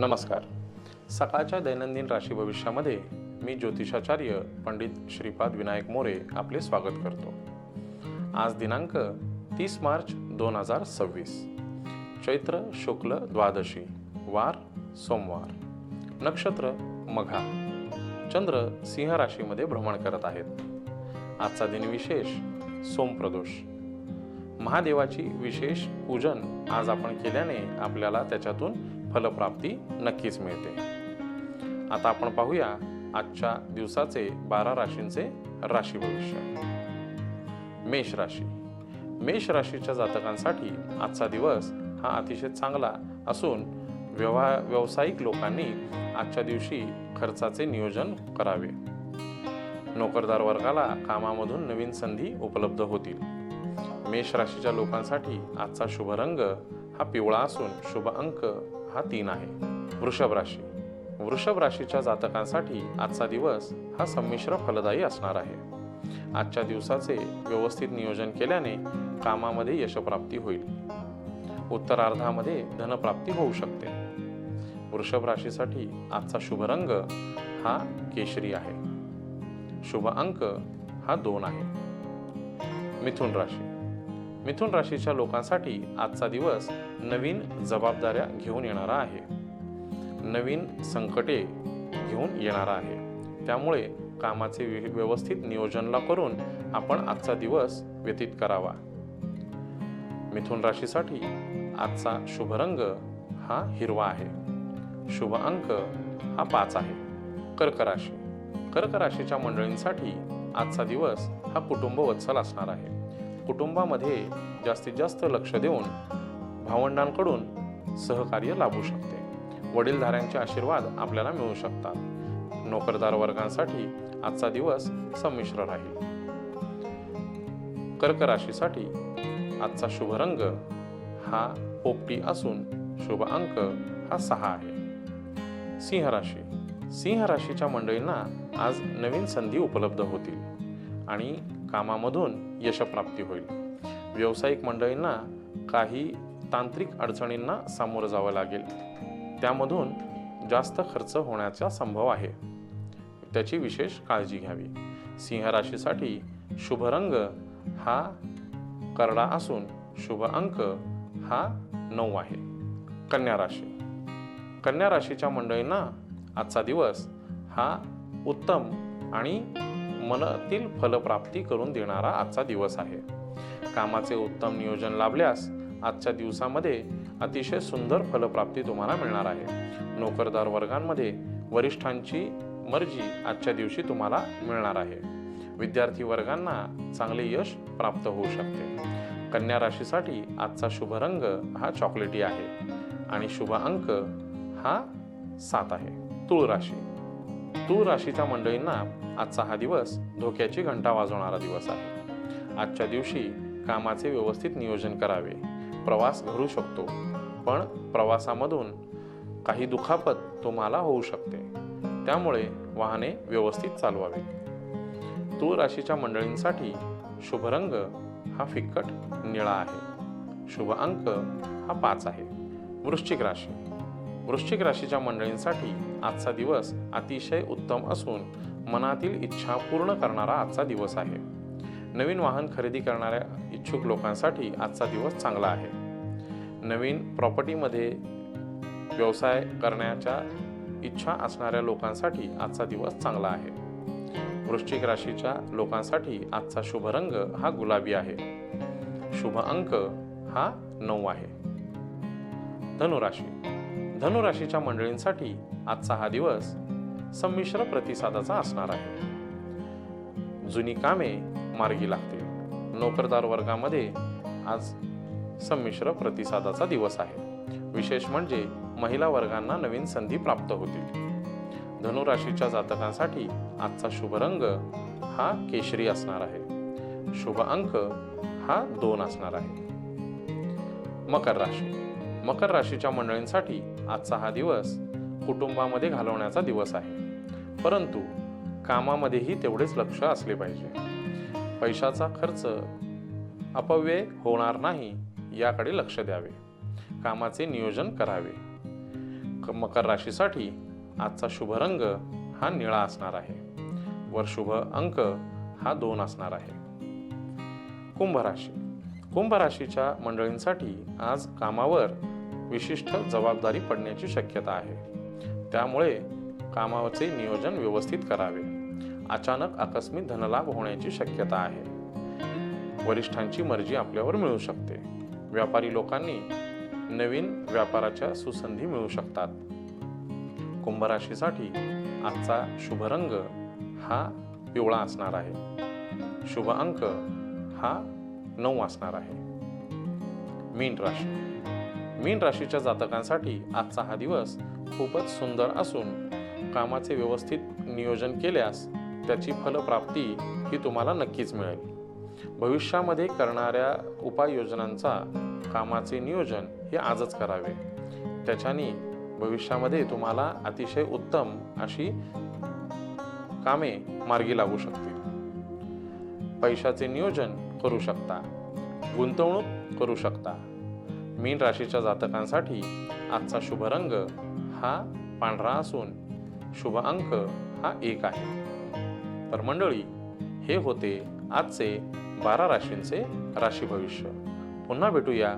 नमस्कार. सकाळच्या दैनंदिन राशी भविष्यामध्ये मी ज्योतिषाचार्य पंडित श्रीपाद विनायक मोरे आपले स्वागत करतो. आज दिनांक 30 मार्च 2026, चैत्र शुक्ल द्वादशी, वार सोमवार, नक्षत्र मघा, चंद्र सिंह राशीमध्ये भ्रमण करत आहेत. आजचा दिन विशेष सोमप्रदोष. महादेवाची विशेष पूजन आज आपण केल्याने आपल्याला त्याच्यातून फलप्राप्ती नक्कीच मिळते. आता आपण पाहूया आजच्या दिवसाचे 12 राशींचे राशी भविष्य. मेष राशी. मेष राशीच्या जातकांसाठी आजचा दिवस हा अतिशय चांगला असून व्यावसायिक लोकांनी आजच्या दिवशी खर्चाचे नियोजन करावे. नोकरदार वर्गाला कामामधून नवीन संधी उपलब्ध होतील. मेष राशीच्या लोकांसाठी आजचा शुभ रंग हा पिवळा असून शुभ अंक हा 3 आहे. वृषभ राशी. वृषभ राशीच्या जातकांसाठी आजचा दिवस हा संमिश्र फलदायी असणार आहे. आजच्या दिवसाचे व्यवस्थित नियोजन केल्याने कामामध्ये यशप्राप्ती होईल. उत्तरार्धामध्ये धनप्राप्ती होऊ शकते. वृषभ राशीसाठी आजचा शुभ रंग हा केशरी आहे. शुभ अंक हा 2 आहे. मिथुन राशी. मिथुन राशीच्या लोकांसाठी आजचा दिवस नवीन जबाबदाऱ्या घेऊन येणारा आहे. नवीन संकटे घेऊन येणारा आहे. त्यामुळे कामाचे व्यवस्थित नियोजन करून आपण आजचा दिवस व्यतीत करावा. मिथुन राशीसाठी आजचा शुभ रंग हा हिरवा आहे. शुभ अंक हा 5 आहे. कर्क राशी. कर्क राशीच्या मंडळींसाठी आजचा दिवस हा कुटुंब वत्सल असणार आहे. कुटुंबामध्ये जास्तीत जास्त लक्ष देऊन भावंडांकडून सहकार्य लाभू शकते. वडीलधाऱ्यांचे आशीर्वाद आपल्याला मिळू शकतात. नोकरदार वर्गांसाठी आजचा दिवस संमिश्र राहील. कर्क राशीसाठी आजचा शुभ रंग हा पोपटी असून शुभ अंक हा 6 आहे. सिंह राशी. सिंह राशीच्या मंडळींना आज नवीन संधी उपलब्ध होतील आणि कामामधून यशप्राप्ती होईल. व्यावसायिक मंडळींना काही तांत्रिक अडचणींना सामोरं जावं लागेल. त्यामधून जास्त खर्च होण्याचा संभव आहे. त्याची विशेष काळजी घ्यावी. सिंह राशीसाठी शुभ रंग हा करडा असून शुभ अंक हा 9 आहे. कन्या राशी. कन्या राशीच्या मंडळींना आजचा दिवस हा उत्तम आणि मनातील फलप्राप्ती करून देणारा आजचा दिवस आहे. कामाचे उत्तम नियोजन लाभल्यास आजच्या दिवसामध्ये अतिशय सुंदर फलप्राप्ती तुम्हाला मिळणार आहे. नोकरदार वर्गांमध्ये वरिष्ठांची मर्जी आजच्या दिवशी तुम्हाला मिळणार आहे. विद्यार्थी वर्गांना चांगले यश प्राप्त होऊ शकते. कन्या राशीसाठी आजचा शुभ रंग हा चॉकलेटी आहे आणि शुभ अंक हा 7 आहे. तुळ राशी. तुळ राशीच्या मंडळींना आजचा हा दिवस धोक्याची घंटा वाजवणारा दिवस आहे. आजच्या दिवशी कामाचे व्यवस्थित नियोजन करावे. प्रवास घडू शकतो, पण प्रवासामधून काही दुखापत तुम्हाला होऊ शकते. त्यामुळे वाहने व्यवस्थित चालवावे. तुळ राशीच्या मंडळींसाठी शुभ रंग हा फिक्कट निळा आहे. शुभ अंक हा 5 आहे. वृश्चिक राशी. वृश्चिक राशीच्या मंडळींसाठी आजचा दिवस अतिशय उत्तम असून मनातील इच्छा पूर्ण करणारा आजचा दिवस आहे. नवीन वाहन खरेदी करणाऱ्या इच्छुक लोकांसाठी आजचा दिवस चांगला आहे. नवीन प्रॉपर्टीमध्ये व्यवसाय करण्याच्या इच्छा असणाऱ्या लोकांसाठी आजचा दिवस चांगला आहे. वृश्चिक राशीच्या लोकांसाठी आजचा शुभ रंग हा गुलाबी आहे. शुभ अंक हा 9 आहे. धनुराशी. धनुराशीच्या मंडळींसाठी आजचा हा दिवस संमिश्र प्रतिसादाचा असणार आहे. जुनी कामे मार्गी लागतील. नोकरदार वर्गामध्ये आज संमिश्र प्रतिसादाचा दिवस आहे. विशेष म्हणजे महिला वर्गांना नवीन संधी प्राप्त होतील. धनुराशीच्या जातकांसाठी आजचा शुभ रंग हा केशरी असणार आहे. शुभ अंक हा 2 असणार आहे. मकर राशी. मकर राशीच्या मंडळींसाठी आजचा हा दिवस कुटुंबामध्ये घालवण्याचा दिवस आहे. परंतु कामामध्येही तेवढेच लक्ष असले पाहिजे. पैशाचा खर्च अपव्यय होणार नाही याकडे लक्ष द्यावे. कामाचे नियोजन करावे. मकर राशीसाठी आजचा शुभ रंग हा निळा असणार आहे व शुभ अंक हा 2 असणार आहे. कुंभ राशी. कुंभ राशीच्या मंडळींसाठी आज कामावर विशिष्ट जबाबदारी पडण्याची शक्यता आहे. त्यामुळे कामाचे नियोजन व्यवस्थित करावे. अचानक आकस्मिक धनलाभ होण्याची शक्यता आहे. वरिष्ठांची मर्जी आपल्यावर मिळू शकते. व्यापारी लोकांनी नवीन व्यापाराच्या सुसंधी मिळू शकतात. कुंभ राशीसाठी आजचा शुभ रंग हा पिवळा असणार आहे. शुभ अंक हा 9 असणार आहे. मीन राशी. मीन राशीच्या जातकांसाठी आजचा हा दिवस खूपच सुंदर असून कामाचे व्यवस्थित नियोजन केल्यास त्याची फलप्राप्ती ही तुम्हाला नक्कीच मिळेल. भविष्यामध्ये करणाऱ्या उपाययोजनांचा कामाचे नियोजन हे आजच करावे. त्याच्याने भविष्यामध्ये तुम्हाला अतिशय उत्तम अशी कामे मार्गी लागू शकतील. पैशाचे नियोजन करू शकता. गुंतवणूक करू शकता. मीन राशीच्या जातकांसाठी आजचा शुभ रंग हा पांढरा असून शुभ अंक हा 1 आहे. तर मंडळी, हे होते आजचे 12 राशींचे राशी भविष्य. पुन्हा भेटूया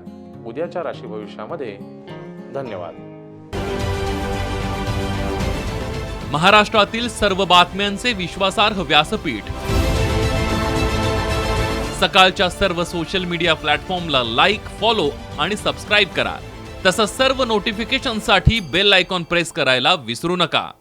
उद्याच्या राशी भविष्यामध्ये. धन्यवाद. महाराष्ट्रातील सर्व बातम्यांचे विश्वासार्ह व्यासपीठ. सकाळच्या सर्व सोशल मीडिया प्लॅटफॉर्मला लाईक, फॉलो आणि सबस्क्राईब करा. तसंच सर्व नोटिफिकेशनसाठी बेल आयकॉन प्रेस करायला विसरू नका.